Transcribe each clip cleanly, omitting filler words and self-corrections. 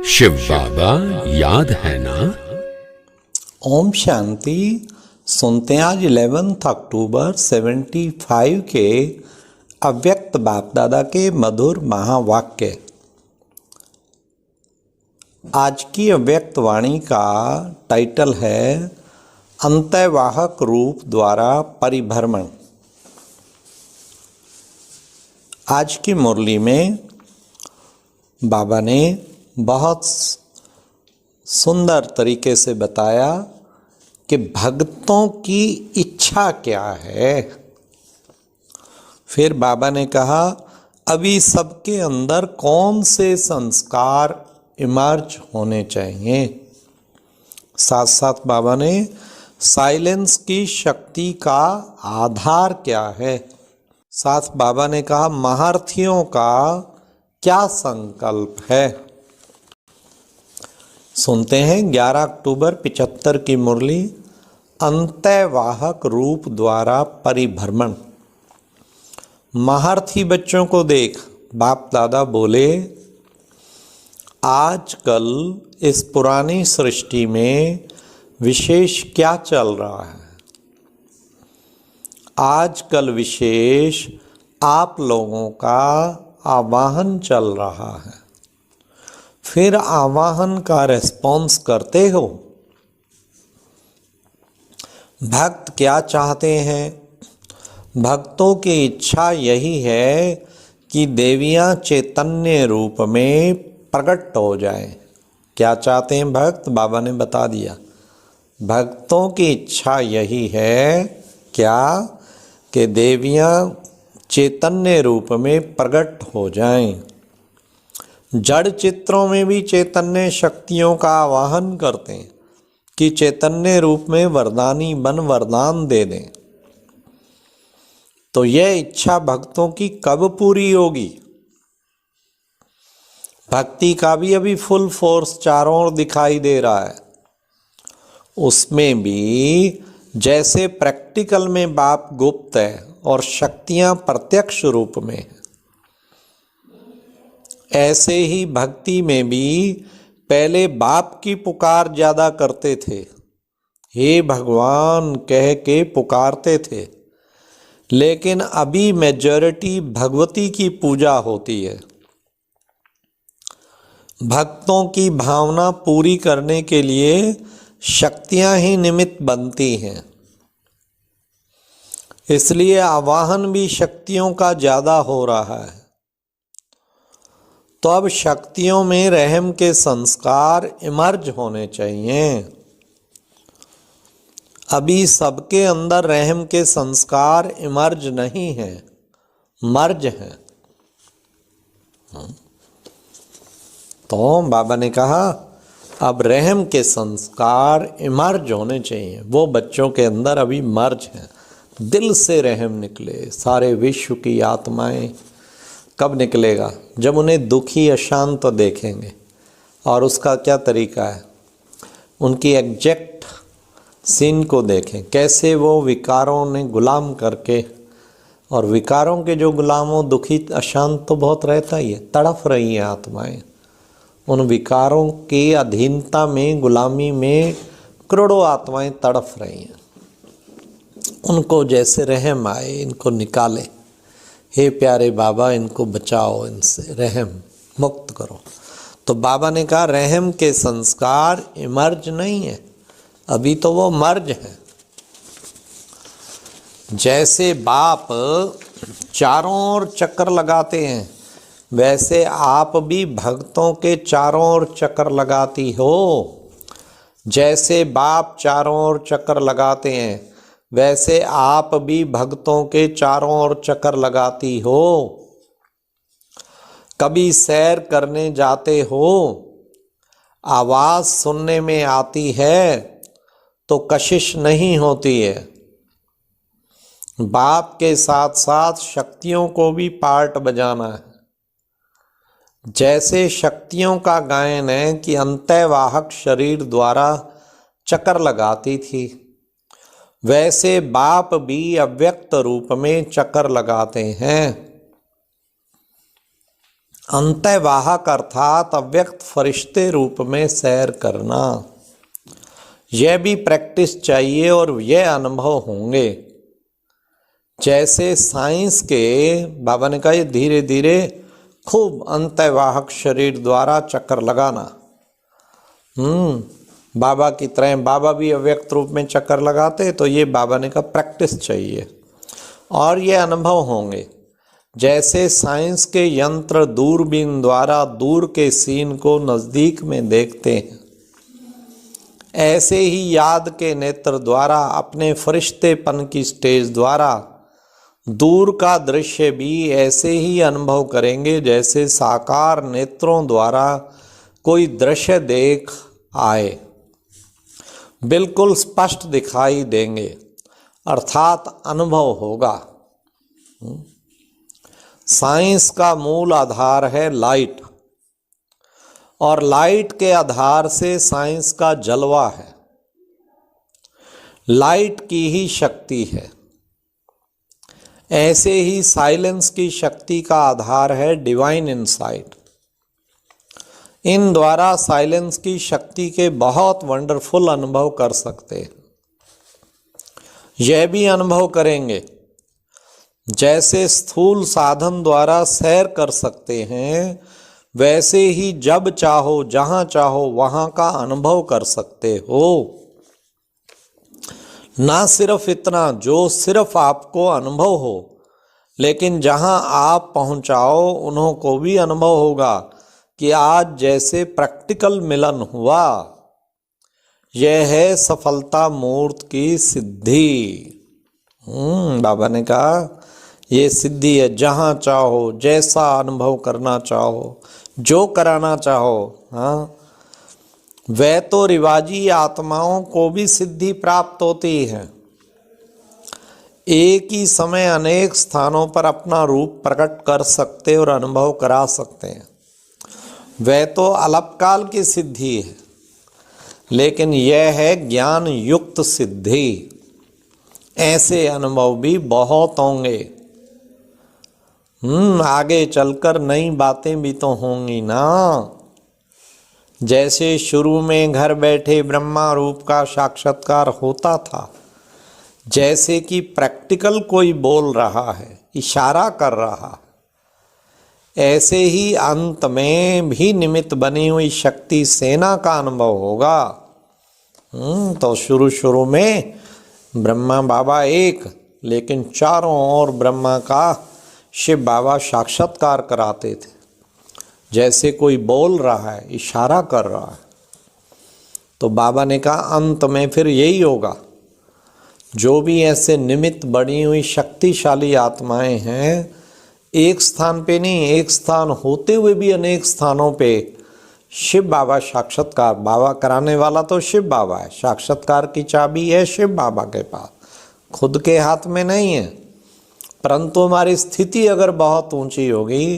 शिव बाबा याद है ना। ओम शांति। सुनते हैं आज 11 अक्टूबर 75 के अव्यक्त बाप दादा के मधुर महावाक्य। आज की अव्यक्त वाणी का टाइटल है अंतर्वाहक रूप द्वारा परिभ्रमण। आज की मुरली में बाबा ने बहुत सुंदर तरीके से बताया कि भक्तों की इच्छा क्या है। फिर बाबा ने कहा अभी सबके अंदर कौन से संस्कार इमर्ज होने चाहिए। साथ साथ बाबा ने साइलेंस की शक्ति का आधार क्या है। साथ बाबा ने कहा महारथियों का क्या संकल्प है। सुनते हैं 11 अक्टूबर 75 की मुरली अंतर्वाहक रूप द्वारा परिभ्रमण। महारथी बच्चों को देख बाप दादा बोले आजकल इस पुरानी सृष्टि में विशेष क्या चल रहा है। आजकल विशेष आप लोगों का आवाहन चल रहा है। फिर आवाहन का रेस्पॉन्स करते हो। भक्त क्या चाहते हैं। भक्तों की इच्छा यही है कि देवियां चैतन्य रूप में प्रकट हो जाएं। क्या चाहते हैं भक्त, बाबा ने बता दिया। भक्तों की इच्छा यही है क्या कि देवियां चैतन्य रूप में प्रकट हो जाएं। जड़ चित्रों में भी चैतन्य शक्तियों का आवाहन करते हैं कि चैतन्य रूप में वरदानी बन वरदान दे दें। तो यह इच्छा भक्तों की कब पूरी होगी। भक्ति का भी अभी फुल फोर्स चारों ओर दिखाई दे रहा है। उसमें भी जैसे प्रैक्टिकल में बाप गुप्त है और शक्तियां प्रत्यक्ष रूप में है, ऐसे ही भक्ति में भी पहले बाप की पुकार ज्यादा करते थे। हे भगवान कह के पुकारते थे। लेकिन अभी मेजॉरिटी भगवती की पूजा होती है। भक्तों की भावना पूरी करने के लिए शक्तियां ही निमित्त बनती हैं। इसलिए आवाहन भी शक्तियों का ज्यादा हो रहा है। तो अब शक्तियों में रहम के संस्कार इमर्ज होने चाहिए। अभी सबके अंदर रहम के संस्कार इमर्ज नहीं है, मर्ज है। तो बाबा ने कहा अब रहम के संस्कार इमर्ज होने चाहिए। वो बच्चों के अंदर अभी मर्ज है। दिल से रहम निकले। सारे विश्व की आत्माएं कब निकलेगा, जब उन्हें दुखी अशांत देखेंगे। और उसका क्या तरीका है, उनकी एग्जैक्ट सीन को देखें, कैसे वो विकारों ने गुलाम करके, और विकारों के जो गुलाम हो दुखी अशांत तो बहुत रहता ही है, तड़फ रही हैं आत्माएं। उन विकारों की अधीनता में, गुलामी में करोड़ों आत्माएं तड़फ रही हैं। उनको जैसे रहम आए इनको निकाले। हे प्यारे बाबा इनको बचाओ, इनसे रहम मुक्त करो। तो बाबा ने कहा रहम के संस्कार इमर्ज नहीं है, अभी तो वो मर्ज है। जैसे बाप चारों ओर चक्कर लगाते हैं, वैसे आप भी भक्तों के चारों ओर चक्कर लगाती हो। जैसे बाप चारों ओर चक्कर लगाते हैं, वैसे आप भी भक्तों के चारों ओर चक्कर लगाती हो। कभी सैर करने जाते हो, आवाज सुनने में आती है तो कशिश नहीं होती है। बाप के साथ साथ शक्तियों को भी पार्ट बजाना है। जैसे शक्तियों का गायन है कि अंतर्वाहक शरीर द्वारा चक्कर लगाती थी, वैसे बाप भी अव्यक्त रूप में चक्कर लगाते हैं। अंतर्वाहक अर्थात अव्यक्त फरिश्ते रूप में सैर करना, यह भी प्रैक्टिस चाहिए और यह अनुभव होंगे। जैसे साइंस के बाबा ने कहा, ये धीरे धीरे खूब अंतर्वाहक शरीर द्वारा चक्कर लगाना। बाबा की तरह बाबा भी अव्यक्त रूप में चक्कर लगाते, तो ये बाबा ने कहा प्रैक्टिस चाहिए और ये अनुभव होंगे। जैसे साइंस के यंत्र दूरबीन द्वारा दूर के सीन को नज़दीक में देखते हैं, ऐसे ही याद के नेत्र द्वारा अपने फरिश्तेपन की स्टेज द्वारा दूर का दृश्य भी ऐसे ही अनुभव करेंगे जैसे साकार नेत्रों द्वारा कोई दृश्य देख आए, बिल्कुल स्पष्ट दिखाई देंगे, अर्थात अनुभव होगा। साइंस का मूल आधार है लाइट, और लाइट के आधार से साइंस का जलवा है। लाइट की ही शक्ति है। ऐसे ही साइलेंस की शक्ति का आधार है डिवाइन इनसाइट। इन द्वारा साइलेंस की शक्ति के बहुत वंडरफुल अनुभव कर सकते हैं। यह भी अनुभव करेंगे जैसे स्थूल साधन द्वारा सैर कर सकते हैं, वैसे ही जब चाहो जहां चाहो वहां का अनुभव कर सकते हो। ना सिर्फ इतना जो सिर्फ आपको अनुभव हो, लेकिन जहां आप पहुंचाओ उन्हों को भी अनुभव होगा कि आज जैसे प्रैक्टिकल मिलन हुआ। यह है सफलता मूर्त की सिद्धि। बाबा ने कहा ये सिद्धि है, जहाँ चाहो जैसा अनुभव करना चाहो जो कराना चाहो। हाँ, वह तो रिवाजी आत्माओं को भी सिद्धि प्राप्त होती है। एक ही समय अनेक स्थानों पर अपना रूप प्रकट कर सकते और अनुभव करा सकते हैं। वह तो अल्पकाल की सिद्धि है, लेकिन यह है ज्ञान युक्त सिद्धि। ऐसे अनुभव भी बहुत होंगे। आगे चलकर नई बातें भी तो होंगी ना। जैसे शुरू में घर बैठे ब्रह्मा रूप का साक्षात्कार होता था, जैसे कि प्रैक्टिकल कोई बोल रहा है, इशारा कर रहा है, ऐसे ही अंत में भी निमित्त बनी हुई शक्ति सेना का अनुभव होगा। तो शुरू शुरू में ब्रह्मा बाबा एक, लेकिन चारों ओर ब्रह्मा का शिव बाबा साक्षात्कार कराते थे। जैसे कोई बोल रहा है, इशारा कर रहा है। तो बाबा ने कहा अंत में फिर यही होगा। जो भी ऐसे निमित्त बनी हुई शक्तिशाली आत्माएं हैं, एक स्थान पे नहीं, एक स्थान होते हुए भी अनेक स्थानों पे शिव बाबा साक्षात्कार, बाबा कराने वाला तो शिव बाबा है, साक्षात्कार की चाबी है शिव बाबा के पास, खुद के हाथ में नहीं है। परंतु हमारी स्थिति अगर बहुत ऊंची होगी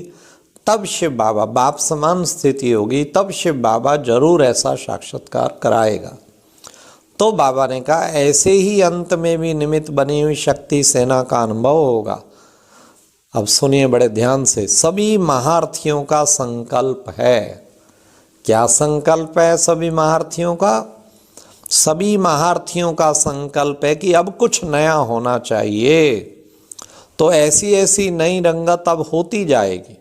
तब शिव बाबा, बाप समान स्थिति होगी तब शिव बाबा जरूर ऐसा साक्षात्कार कराएगा। तो बाबा ने कहा ऐसे ही अंत में भी निमित्त बनी हुई शक्ति सेना का अनुभव होगा। अब सुनिए बड़े ध्यान से, सभी महारथियों का संकल्प है। क्या संकल्प है सभी महारथियों का? सभी महारथियों का संकल्प है कि अब कुछ नया होना चाहिए। तो ऐसी ऐसी नई रंगत अब होती जाएगी,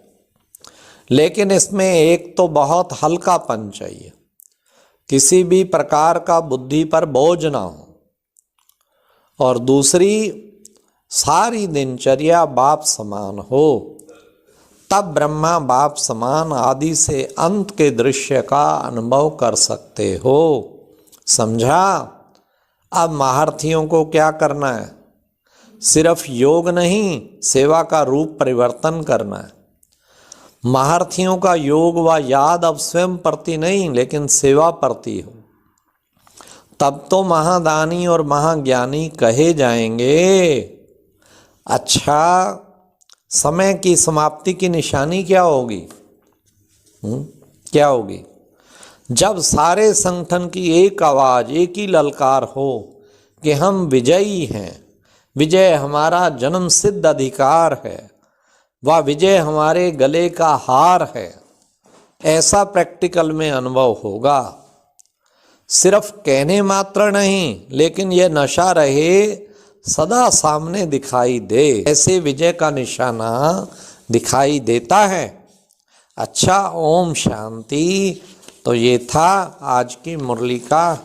लेकिन इसमें एक तो बहुत हल्कापन चाहिए, किसी भी प्रकार का बुद्धि पर बोझ ना हो, और दूसरी सारी दिनचर्या बाप समान हो। तब ब्रह्मा बाप समान आदि से अंत के दृश्य का अनुभव कर सकते हो। समझा? अब महारथियों को क्या करना है? सिर्फ योग नहीं, सेवा का रूप परिवर्तन करना है। महारथियों का योग व याद अब स्वयं प्रति नहीं, लेकिन सेवा प्रति हो। तब तो महादानी और महाज्ञानी कहे जाएंगे। अच्छा, समय की समाप्ति की निशानी क्या होगी? क्या होगी? जब सारे संगठन की एक आवाज, एक ही ललकार हो कि हम विजयी हैं, विजय हमारा जन्म सिद्ध अधिकार है, वह विजय हमारे गले का हार है, ऐसा प्रैक्टिकल में अनुभव होगा। सिर्फ कहने मात्र नहीं, लेकिन यह नशा रहे, सदा सामने दिखाई दे, ऐसे विजय का निशाना दिखाई देता है। अच्छा, ओम शांति। तो ये था आज की मुरली का।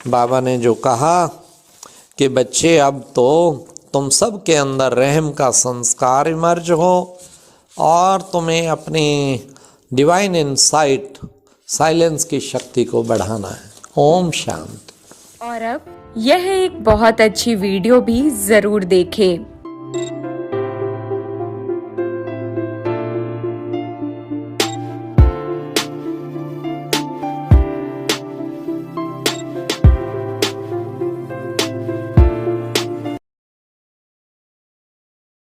बाबा ने जो कहा कि बच्चे, अब तो तुम सब के अंदर रहम का संस्कार इमर्ज हो और तुम्हें अपनी डिवाइन इनसाइट, साइलेंस की शक्ति को बढ़ाना है। ओम शांति। और अब यह एक बहुत अच्छी वीडियो भी जरूर देखें।